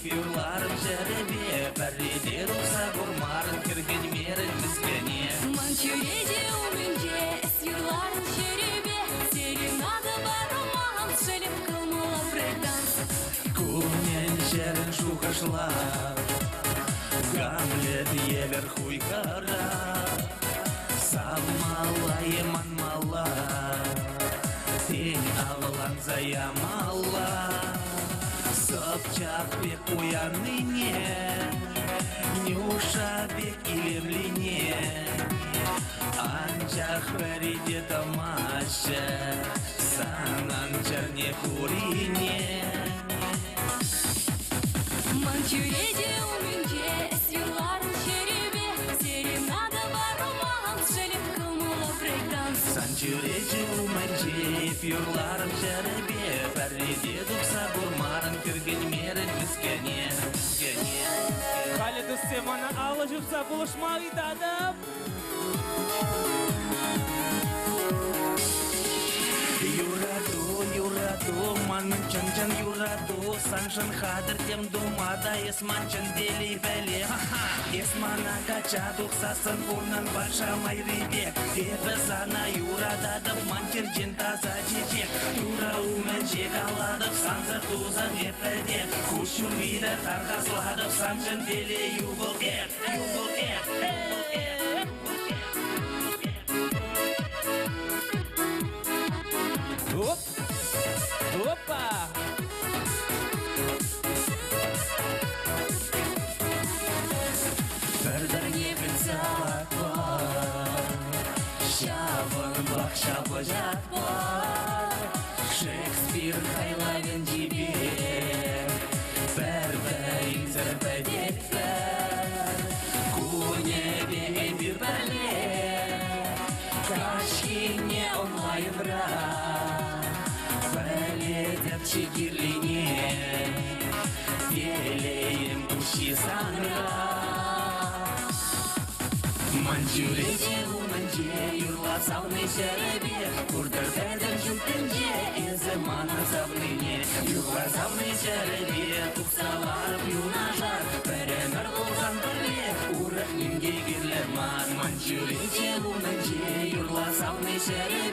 Юрларым жәребе, бәрреде рұқса бұрмарын кірген мерін бізгене. Манчуреде өмінде, юрларым жәребе, серенады барымағын шөліп қылмыла брейданс. Көмен жерін шуқашлап, Гамлет евер хуйқара, Саммала еманмала, Тен алылан заямала. Собчак бек уяныне, Нюша бек илемлине, Анчах вәриде тамаша, Санан черне хурине. Манчуреде өмінде, юрларым жәребе, серенады барымағын шөліп қылмыла брейданс. Санчуреде өмінде, юрларым жәребе, бәрреде дұқса бұрмарын кірген мерін бізгене. Халиды семана алы жүрса бұлышмақ идадым. Юраду, манын чын юраду, Саншын хадыр тем думада, Есман чын дели бәле. Есмана кача дұқсасын бұрнын баша майребек. Ебі сана юрададып, манчыр жен таза жечек. Юра умен жек аладып, санзыр тузан епәдек. Кушур вида тарқасладып, Саншын дели юбыл еп. Опа! Бірдірге білсалат бар, Шабын бақша бұжат бар, Шекспир қайлағын жібер, Бір-бірін зірбәдеттер, Көнебе бір бәле, Кашкене онлайынра, Бәледіп чекерліне, Делейім күші заңра. Манчуреде өмінде, юрла сауны жәребе, Күрдірдердің жүктінде, Езі мана савлыне. Юрла сауны жәребе, Тұқсаларып юнажар, Бірінір болған бірле, Урық немге керлер мар. Манчуреде өмінде, юрла сауны жәребе,